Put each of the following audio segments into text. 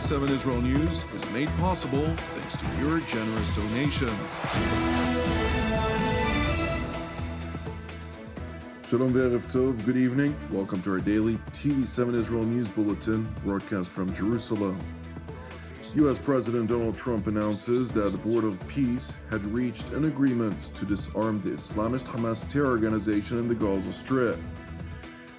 TV7 Israel News is made possible thanks to your generous donation. Shalom ve'erev tov, good evening. Welcome to our daily TV7 Israel News Bulletin, broadcast from Jerusalem. U.S. President Donald Trump announces that the Board of Peace had reached an agreement to disarm the Islamist Hamas terror organization in the Gaza Strait.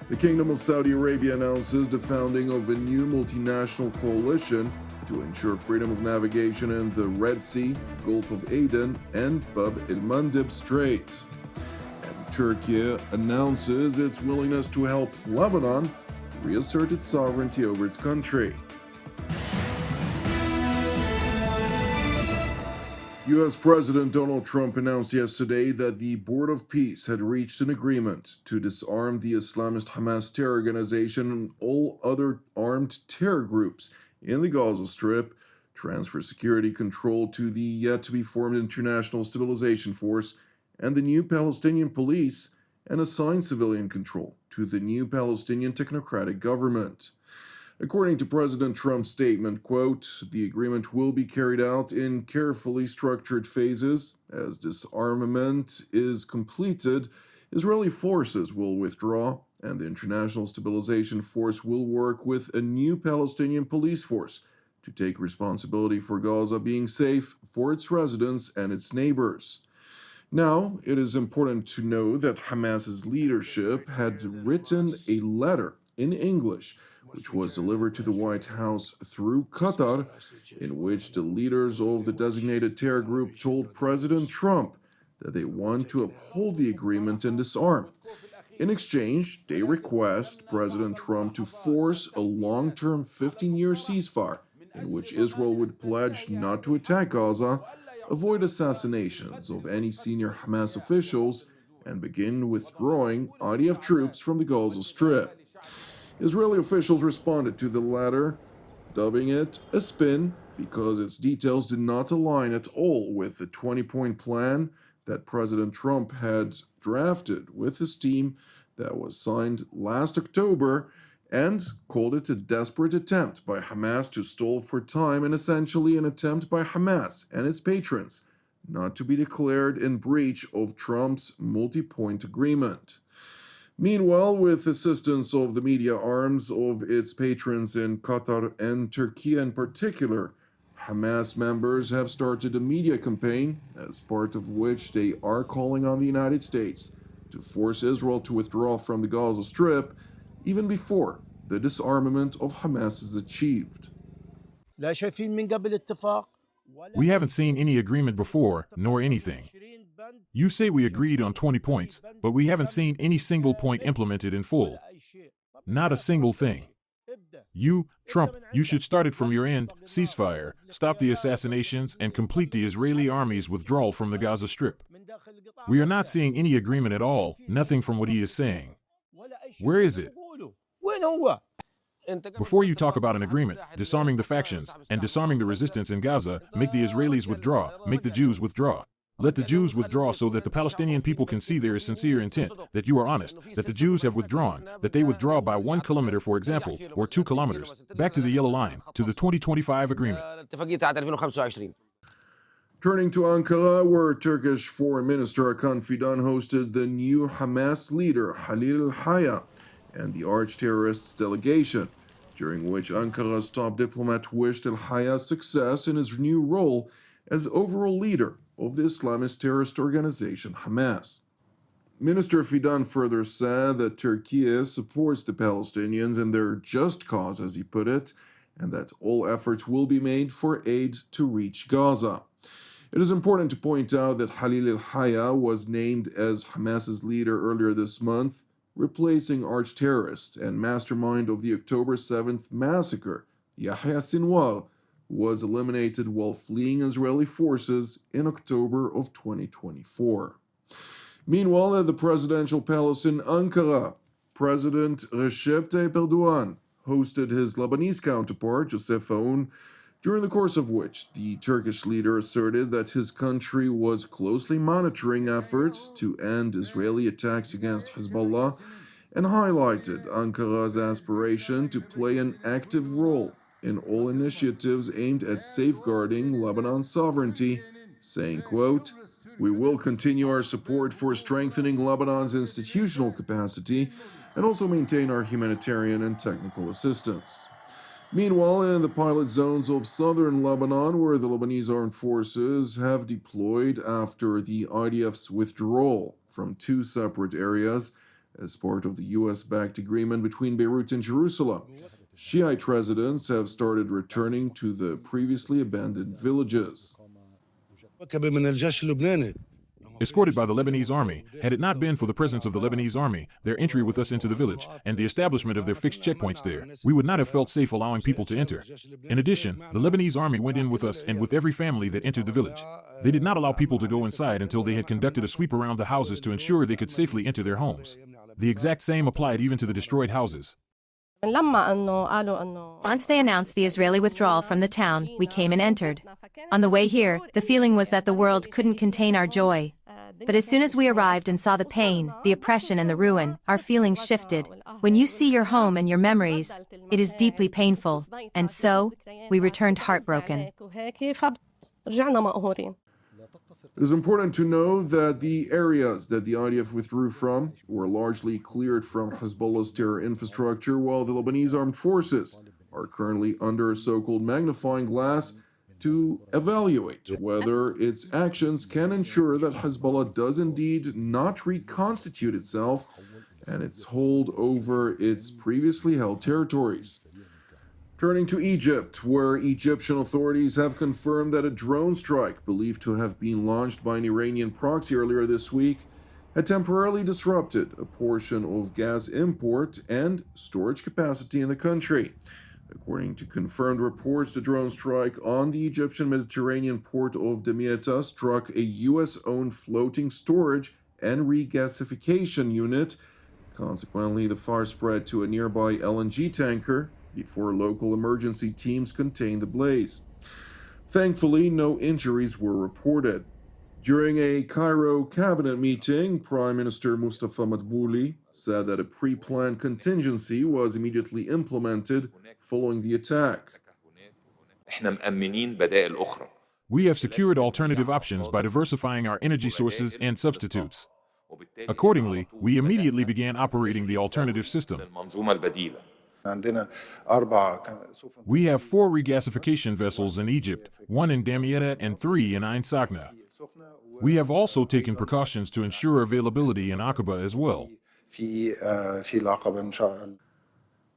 The Kingdom of Saudi Arabia announces the founding of a new multinational coalition to ensure freedom of navigation in the Red Sea, Gulf of Aden, and el-Mandeb Strait. And Turkey announces its willingness to help Lebanon reassert its sovereignty over its country. U.S. President Donald Trump announced yesterday that the Board of Peace had reached an agreement to disarm the Islamist Hamas terror organization and all other armed terror groups in the Gaza Strip, transfer security control to the yet-to-be-formed International Stabilization Force and the new Palestinian police, and assign civilian control to the new Palestinian technocratic government. According to President Trump's statement, quote, "The agreement will be carried out in carefully structured phases. As disarmament is completed, Israeli forces will withdraw, and the International Stabilization Force will work with a new Palestinian police force to take responsibility for Gaza being safe for its residents and its neighbors." Now, it is important to know that Hamas's leadership had written a letter in English which was delivered to the White House through Qatar, in which the leaders of the designated terror group told President Trump that they want to uphold the agreement and disarm. In exchange, they request President Trump to force a long-term 15-year ceasefire in which Israel would pledge not to attack Gaza, avoid assassinations of any senior Hamas officials, and begin withdrawing IDF troops from the Gaza Strip. Israeli officials responded to the letter, dubbing it a spin because its details did not align at all with the 20-point plan that President Trump had drafted with his team that was signed last October, and called it a desperate attempt by Hamas to stall for time and essentially an attempt by Hamas and its patrons not to be declared in breach of Trump's multi-point agreement. Meanwhile, with assistance of the media arms of its patrons in Qatar and Turkey in particular, Hamas members have started a media campaign, as part of which they are calling on the United States to force Israel to withdraw from the Gaza Strip even before the disarmament of Hamas is achieved. We haven't seen any agreement before, nor anything. You say we agreed on 20 points, but we haven't seen any single point implemented in full. Not a single thing. You, Trump, you should start it from your end, ceasefire, stop the assassinations, and complete the Israeli army's withdrawal from the Gaza Strip. We are not seeing any agreement at all, nothing from what he is saying. Where is it? Before you talk about an agreement, disarming the factions, and disarming the resistance in Gaza, make the Israelis withdraw, make the Jews withdraw. Let the Jews withdraw so that the Palestinian people can see there is sincere intent, that you are honest, that the Jews have withdrawn, that they withdraw by 1 kilometer, for example, or 2 kilometers, back to the yellow line, to the 2025 agreement. Turning to Ankara, where Turkish Foreign Minister Hakan Fidan hosted the new Hamas leader Halil al-Hayya and the arch-terrorists delegation, during which Ankara's top diplomat wished al-Hayya success in his new role as overall leader of the Islamist terrorist organization Hamas. Minister Fidan further said that Turkey supports the Palestinians in their just cause, as he put it, and that all efforts will be made for aid to reach Gaza. It is important to point out that Halil al-Hayya was named as Hamas's leader earlier this month, replacing arch-terrorist and mastermind of the October 7th massacre, Yahya Sinwar, who was eliminated while fleeing Israeli forces in October of 2024. Meanwhile, at the presidential palace in Ankara, President Recep Tayyip Erdogan hosted his Lebanese counterpart, Joseph Aoun, during the course of which the Turkish leader asserted that his country was closely monitoring efforts to end Israeli attacks against Hezbollah and highlighted Ankara's aspiration to play an active role in all initiatives aimed at safeguarding Lebanon's sovereignty, saying, quote, "We will continue our support for strengthening Lebanon's institutional capacity and also maintain our humanitarian and technical assistance." Meanwhile, in the pilot zones of southern Lebanon, where the Lebanese armed forces have deployed after the IDF's withdrawal from two separate areas as part of the US-backed agreement between Beirut and Jerusalem, Shiite residents have started returning to the previously abandoned villages. Escorted by the Lebanese army, had it not been for the presence of the Lebanese army, their entry with us into the village, and the establishment of their fixed checkpoints there, we would not have felt safe allowing people to enter. In addition, the Lebanese army went in with us and with every family that entered the village. They did not allow people to go inside until they had conducted a sweep around the houses to ensure they could safely enter their homes. The exact same applied even to the destroyed houses. Once they announced the Israeli withdrawal from the town, we came and entered. On the way here, the feeling was that the world couldn't contain our joy. But as soon as we arrived and saw the pain, the oppression and the ruin, our feelings shifted. When you see your home and your memories, it is deeply painful, and so, we returned heartbroken. It is important to know that the areas that the IDF withdrew from were largely cleared from Hezbollah's terror infrastructure, while the Lebanese armed forces are currently under a so-called magnifying glass to evaluate whether its actions can ensure that Hezbollah does indeed not reconstitute itself and its hold over its previously held territories. Turning to Egypt, where Egyptian authorities have confirmed that a drone strike believed to have been launched by an Iranian proxy earlier this week had temporarily disrupted a portion of gas import and storage capacity in the country. According to confirmed reports, the drone strike on the Egyptian Mediterranean port of Damietta struck a US-owned floating storage and regasification unit. Consequently, the fire spread to a nearby LNG tanker before local emergency teams contained the blaze. Thankfully, no injuries were reported. During a Cairo cabinet meeting, Prime Minister Mustafa Madbouli said that a pre-planned contingency was immediately implemented following the attack. We have secured alternative options by diversifying our energy sources and substitutes. Accordingly, we immediately began operating the alternative system. We have 4 regasification vessels in Egypt, 1 in Damietta and 3 in Ain Sakna. We have also taken precautions to ensure availability in Aqaba as well.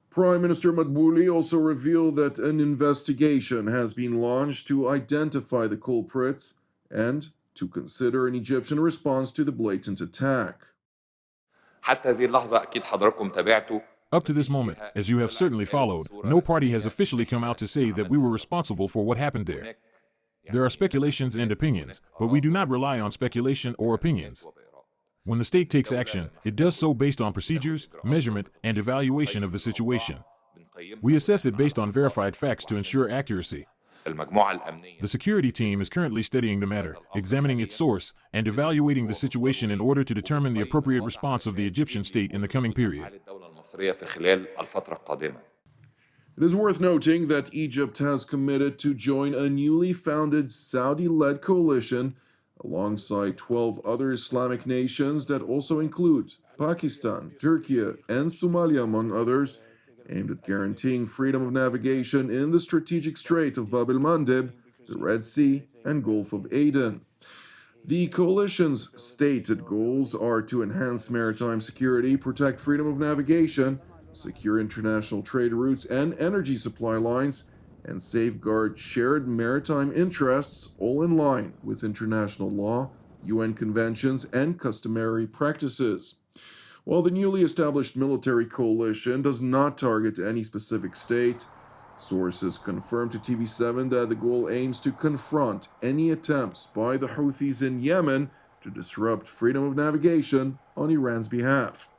Prime Minister Madbouli also revealed that an investigation has been launched to identify the culprits and to consider an Egyptian response to the blatant attack. Up to this moment, as you have certainly followed, no party has officially come out to say that we were responsible for what happened there. There are speculations and opinions, but we do not rely on speculation or opinions. When the state takes action, it does so based on procedures, measurement, and evaluation of the situation. We assess it based on verified facts to ensure accuracy. The security team is currently studying the matter, examining its source, and evaluating the situation in order to determine the appropriate response of the Egyptian state in the coming period. It is worth noting that Egypt has committed to join a newly founded Saudi-led coalition alongside 12 other Islamic nations that also include Pakistan, Turkey, and Somalia, among others, aimed at guaranteeing freedom of navigation in the strategic Strait of el-Mandeb, the Red Sea, and Gulf of Aden. The coalition's stated goals are to enhance maritime security, protect freedom of navigation, secure international trade routes and energy supply lines, and safeguard shared maritime interests, all in line with international law, UN conventions, and customary practices. While the newly established military coalition does not target any specific state, sources confirmed to TV7 that the goal aims to confront any attempts by the Houthis in Yemen to disrupt freedom of navigation on Iran's behalf.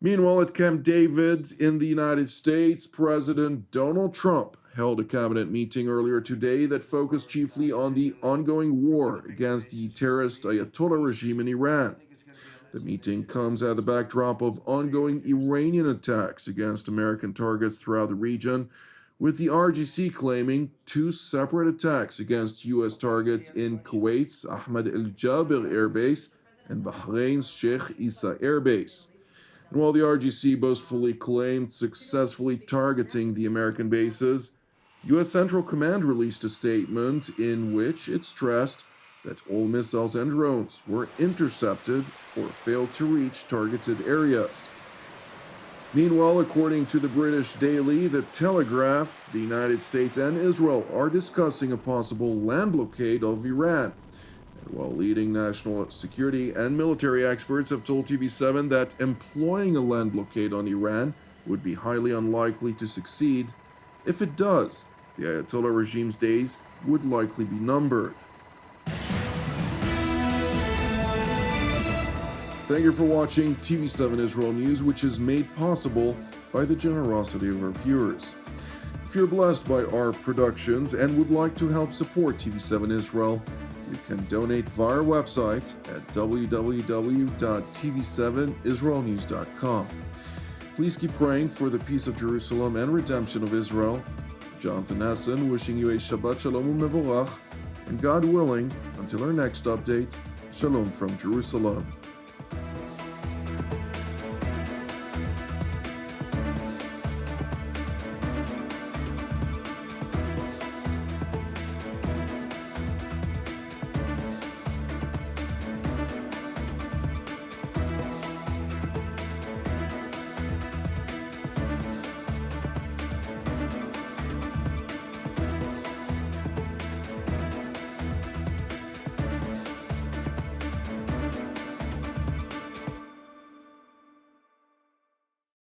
Meanwhile, at Camp David in the United States, President Donald Trump held a cabinet meeting earlier today that focused chiefly on the ongoing war against the terrorist Ayatollah regime in Iran. The meeting comes at the backdrop of ongoing Iranian attacks against American targets throughout the region, with the RGC claiming two separate attacks against U.S. targets in Kuwait's Ahmed el-Jaber Air Base and Bahrain's Sheikh Issa Air Base. And while the RGC boastfully claimed successfully targeting the American bases, U.S. Central Command released a statement in which it stressed that all missiles and drones were intercepted or failed to reach targeted areas. Meanwhile, according to the British daily The Telegraph, the United States and Israel are discussing a possible land blockade of Iran. And while leading national security and military experts have told TV7 that employing a land blockade on Iran would be highly unlikely to succeed, if it does, the Ayatollah regime's days would likely be numbered. Thank you for watching TV7 Israel News, which is made possible by the generosity of our viewers. If you're blessed by our productions and would like to help support TV7 Israel, you can donate via our website at www.tv7israelnews.com. Please keep praying for the peace of Jerusalem and redemption of Israel. Jonathan Essen wishing you a Shabbat Shalom U'Mevorach, and God willing, until our next update, Shalom from Jerusalem.